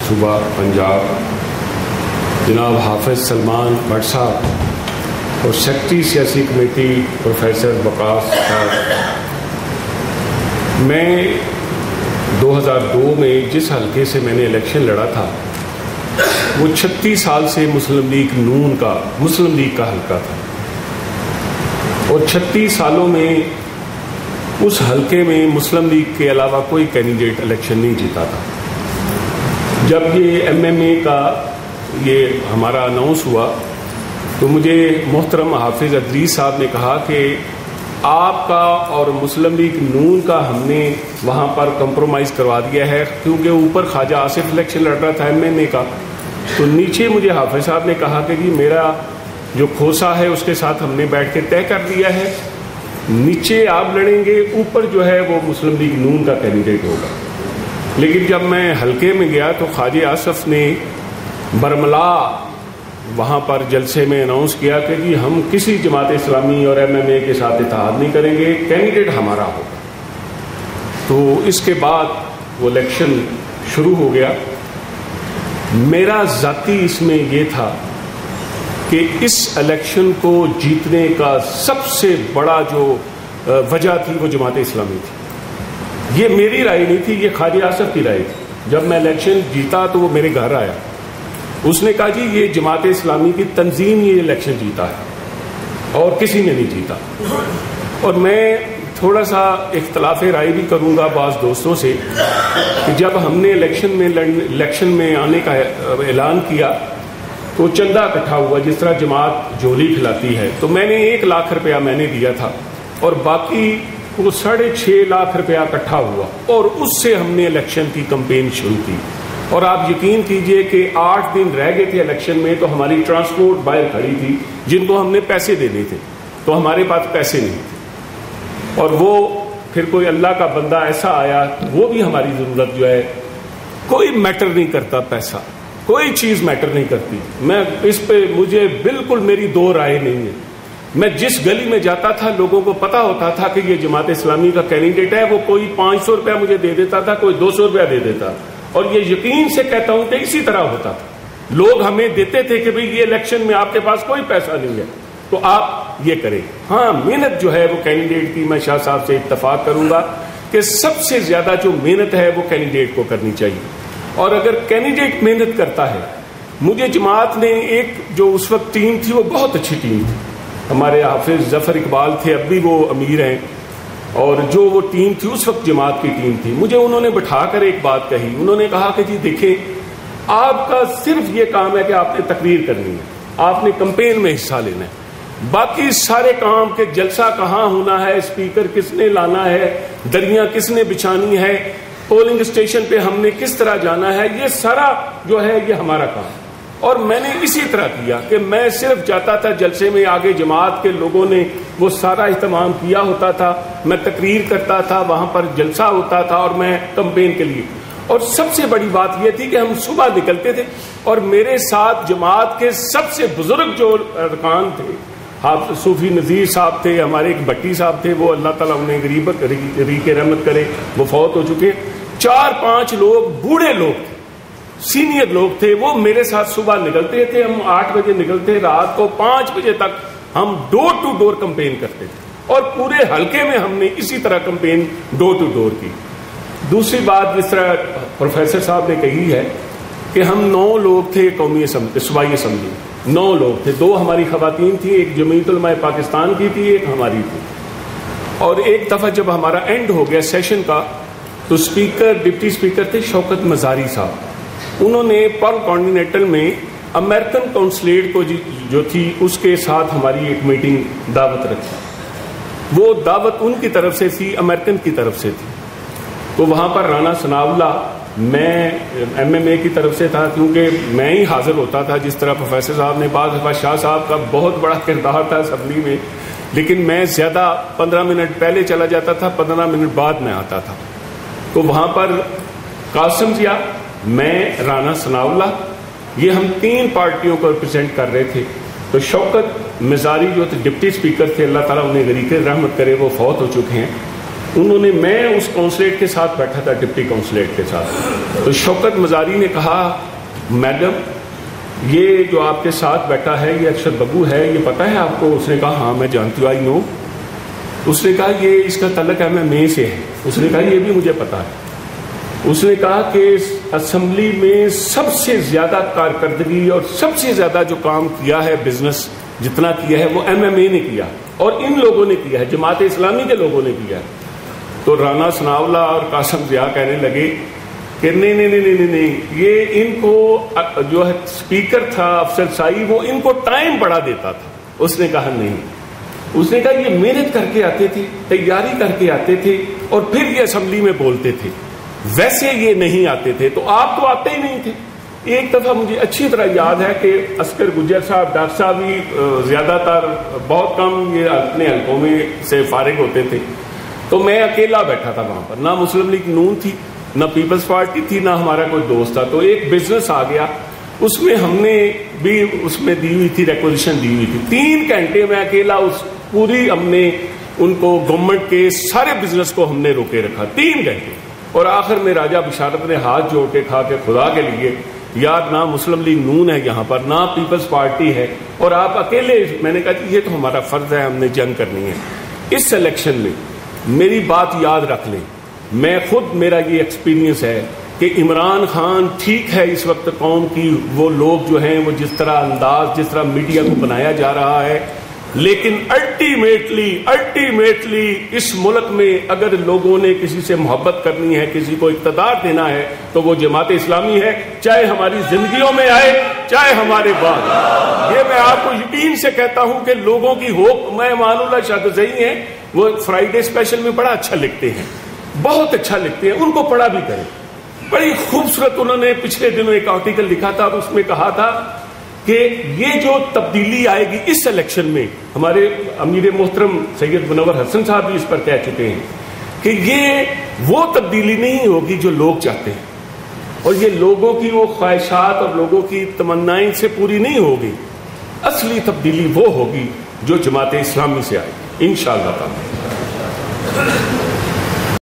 صوبہ پنجاب جناب حافظ سلمان بٹ صاحب اور سیکرٹری سیاسی کمیٹی پروفیسر وقاص صاحب، میں 2002 میں جس حلقے سے میں نے الیکشن لڑا تھا وہ 36 سال سے مسلم لیگ کا حلقہ تھا، اور 36 سالوں میں اس حلقے میں مسلم لیگ کے علاوہ کوئی کینڈیڈیٹ الیکشن نہیں جیتا تھا۔ جب یہ MMA کا یہ ہمارا اناؤنس ہوا تو مجھے محترم حافظ ادریس صاحب نے کہا کہ آپ کا اور مسلم لیگ نون کا ہم نے وہاں پر کمپرومائز کروا دیا ہے، کیونکہ اوپر خواجہ آصف الیکشن لڑ رہا تھا MMA کا، تو نیچے مجھے حافظ صاحب نے کہا کہ جی میرا جو کھوسا ہے اس کے ساتھ ہم نے بیٹھ کے طے کر دیا ہے، نیچے آپ لڑیں گے، اوپر جو ہے وہ مسلم لیگ نون کا کینڈیڈیٹ ہوگا۔ لیکن جب میں حلقے میں گیا تو خواجہ آصف نے برملا وہاں پر جلسے میں اناؤنس کیا کہ جی ہم کسی جماعت اسلامی اور MMA کے ساتھ اتحاد نہیں کریں گے، کینڈیڈیٹ ہمارا ہوگا۔ تو اس کے بعد وہ الیکشن شروع ہو گیا۔ میرا ذاتی اس میں یہ تھا کہ اس الیکشن کو جیتنے کا سب سے بڑا جو وجہ تھی وہ جماعت اسلامی تھی۔ یہ میری رائے نہیں تھی، یہ خواجہ آصف کی رائے تھی۔ جب میں الیکشن جیتا تو وہ میرے گھر آیا، اس نے کہا جی یہ جماعت اسلامی کی تنظیم یہ الیکشن جیتا ہے اور کسی نے نہیں جیتا۔ اور میں تھوڑا سا اختلاف رائے بھی کروں گا بعض دوستوں سے کہ جب ہم نے الیکشن میں آنے کا اعلان کیا تو چندہ اکٹھا ہوا، جس طرح جماعت جھولی کھلاتی ہے، تو میں نے 1 لاکھ روپیہ میں نے دیا تھا اور باقی وہ 6.5 لاکھ روپیہ اکٹھا ہوا، اور اس سے ہم نے الیکشن کی کمپین شروع کی۔ اور آپ یقین کیجئے کہ 8 دن رہ گئے تھے الیکشن میں تو ہماری ٹرانسپورٹ باہر کھڑی تھی جن کو ہم نے پیسے دینے تھے، تو ہمارے پاس پیسے نہیں تھے، اور وہ پھر کوئی اللہ کا بندہ ایسا آیا، وہ بھی ہماری ضرورت جو ہے، کوئی میٹر نہیں کرتا پیسہ، کوئی چیز میٹر نہیں کرتی۔ میں اس پہ مجھے بالکل میری دو رائے نہیں ہے۔ میں جس گلی میں جاتا تھا لوگوں کو پتا ہوتا تھا کہ یہ جماعت اسلامی کا کینڈیڈیٹ ہے، وہ کوئی 500 روپیہ مجھے دے دیتا تھا، کوئی 200 روپیہ دے دیتا، اور یہ یقین سے کہتا ہوں کہ اسی طرح ہوتا تھا۔ لوگ ہمیں دیتے تھے کہ بھئی یہ الیکشن میں آپ کے پاس کوئی پیسہ نہیں ہے تو آپ یہ کریں۔ ہاں محنت جو ہے وہ کینڈیڈیٹ کی، میں شاہ صاحب سے اتفاق کروں گا کہ سب سے زیادہ جو محنت ہے وہ کینڈیڈیٹ کو کرنی چاہیے، اور اگر کینڈیڈیٹ محنت کرتا ہے، مجھے جماعت نے ایک جو اس وقت ٹیم تھی وہ بہت اچھی ٹیم تھی، ہمارے حافظ ظفر اقبال تھے، اب بھی وہ امیر ہیں، اور جو وہ ٹیم تھی اس وقت جماعت کی ٹیم تھی، مجھے انہوں نے بٹھا کر ایک بات کہی، انہوں نے کہا کہ جی دیکھیں آپ کا صرف یہ کام ہے کہ آپ نے تقریر کرنی ہے، آپ نے کمپین میں حصہ لینا ہے، باقی سارے کام کے جلسہ کہاں ہونا ہے، اسپیکر کس نے لانا ہے، دریاں کس نے بچھانی ہے، پولنگ اسٹیشن پہ ہم نے کس طرح جانا ہے، یہ سارا جو ہے یہ ہمارا کام۔ اور میں نے اسی طرح کیا کہ میں صرف جاتا تھا جلسے میں، آگے جماعت کے لوگوں نے وہ سارا اہتمام کیا ہوتا تھا، میں تقریر کرتا تھا، وہاں پر جلسہ ہوتا تھا، اور میں کمپین کے لیے۔ اور سب سے بڑی بات یہ تھی کہ ہم صبح نکلتے تھے، اور میرے ساتھ جماعت کے سب سے بزرگ جو ارکان تھے، حافظ صوفی نذیر صاحب تھے، ہمارے ایک بٹی صاحب تھے، وہ اللہ تعالیٰ انہیں غریق رحمت کرے، وہ فوت ہو چکے، 4-5 لوگ بوڑھے لوگ تھے، سینئر لوگ تھے، وہ میرے ساتھ صبح نکلتے تھے، ہم 8 بجے نکلتے، رات کو 5 بجے تک ہم ڈور ٹو ڈور کمپین کرتے تھے، اور پورے حلقے میں ہم نے اسی طرح کمپین ڈور ٹو ڈور کی۔ دوسری بات جس طرح پروفیسر صاحب نے کہی ہے کہ ہم 9 لوگ تھے قومی صوبائی اسمبلی، 9 لوگ تھے، 2 ہماری خواتین تھیں، ایک جمعیت علماء پاکستان کی تھی، ایک ہماری تھی۔ اور ایک دفعہ جب ہمارا اینڈ ہو گیا سیشن کا تو ڈپٹی اسپیکر تھے شوکت مزاری صاحب، انہوں نے پر کانٹیننٹل میں امریکن کونسلیٹ کو جو تھی اس کے ساتھ ہماری ایک میٹنگ دعوت رکھی، وہ دعوت ان کی طرف سے تھی، امریکن کی طرف سے تھی، تو وہاں پر رانا ثناء اللہ، میں MMA کی طرف سے تھا کیونکہ میں ہی حاضر ہوتا تھا، جس طرح پروفیسر صاحب نے بعض دفعہ شاہ صاحب کا بہت بڑا کردار تھا اسمبلی میں، لیکن میں زیادہ 15 منٹ پہلے چلا جاتا تھا، 15 منٹ بعد میں آتا تھا۔ تو وہاں پر قاسم ضیاء، میں، رانا ثناء اللہ، یہ ہم 3 پارٹیوں کو ریپرزینٹ کر رہے تھے۔ تو شوکت مزاری جو ڈپٹی اسپیکر تھے، اللہ تعالیٰ انہیں غریق رحمت کرے، وہ فوت ہو چکے ہیں، انہوں نے, میں اس کونسلیٹ کے ساتھ بیٹھا تھا, ڈپٹی کونسلیٹ کے ساتھ, تو شوکت مزاری نے کہا میڈم یہ جو آپ کے ساتھ بیٹھا ہے یہ ارشد بگو ہے, یہ پتہ ہے آپ کو؟ اس نے کہا ہاں میں جانتی ہوں, آئی نو. اس نے کہا یہ اس کا تعلق MMA سے ہے. اس نے کہا یہ بھی مجھے پتا ہے. اس نے کہا کہ اسمبلی میں سب سے زیادہ کارکردگی اور سب سے زیادہ جو کام کیا ہے بزنس جتنا کیا ہے وہ MMA نے کیا اور ان لوگوں نے کیا ہے, جماعت اسلامی کے لوگوں نے کیا ہے. تو رانا ثناءاللہ اور قاسم ضیاء کہنے لگے کہ نہیں, یہ ان کو جو ہے اسپیکر تھا افسر سائی وہ ان کو ٹائم بڑھا دیتا تھا. اس نے کہا نہیں. اس نے کہا یہ محنت کر کے آتے تھے, تیاری کر کے آتے تھے اور پھر یہ اسمبلی میں بولتے تھے, ویسے یہ نہیں آتے تھے. تو آپ تو آتے ہی نہیں تھے. ایک دفعہ مجھے اچھی طرح یاد ہے کہ عسکر گجر صاحب, ڈاکٹر صاحب بھی زیادہ تر بہت کم یہ اپنے حلقوں میں سے فارغ ہوتے تھے, تو میں اکیلا بیٹھا تھا وہاں پر. نہ مسلم لیگ نون تھی, نہ پیپلز پارٹی تھی, نہ ہمارا کوئی دوست تھا. تو ایک بزنس آ گیا, اس میں ہم نے بھی اس میں دی ہوئی تھی, ریکوزیشن دی ہوئی تھی. 3 گھنٹے میں اکیلا اس پوری ہم نے ان کو گورنمنٹ کے سارے بزنس کو ہم نے روکے رکھا 3 گھنٹے. اور آخر میں راجہ بشارت نے ہاتھ جوڑ کے کہا کہ خدا کے لیے یار نہ مسلم لیگ نون ہے یہاں پر, نہ پیپلز پارٹی ہے, اور آپ اکیلے. میں نے کہا یہ تو ہمارا فرض ہے, ہم نے جنگ کرنی ہے. اس الیکشن میں میری بات یاد رکھ لیں, میں خود میرا یہ ایکسپیرینس ہے کہ عمران خان ٹھیک ہے اس وقت قوم کی وہ لوگ جو ہیں وہ جس طرح انداز جس طرح میڈیا کو بنایا جا رہا ہے, لیکن الٹیمیٹلی اس ملک میں اگر لوگوں نے کسی سے محبت کرنی ہے, کسی کو اقتدار دینا ہے, تو وہ جماعت اسلامی ہے, چاہے ہماری زندگیوں میں آئے چاہے ہمارے بعد. یہ میں آپ کو یقین سے کہتا ہوں کہ لوگوں کی ہوپ. میں مان اللہ شاہدزئی ہیں, وہ فرائیڈے اسپیشل میں بڑا اچھا لکھتے ہیں, بہت اچھا لکھتے ہیں, ان کو پڑھا بھی کریں. بڑی خوبصورت انہوں نے پچھلے دنوں ایک آرٹیکل لکھا تھا, اس میں کہا تھا کہ یہ جو تبدیلی آئے گی اس الیکشن میں, ہمارے امیر محترم سید منور حسن صاحب بھی اس پر کہہ چکے ہیں کہ یہ وہ تبدیلی نہیں ہوگی جو لوگ چاہتے ہیں, اور یہ لوگوں کی وہ خواہشات اور لوگوں کی تمنائیں سے پوری نہیں ہوگی. اصلی تبدیلی وہ ہوگی جو جماعت اسلامی سے آئے گی انشاءاللہ تعالی.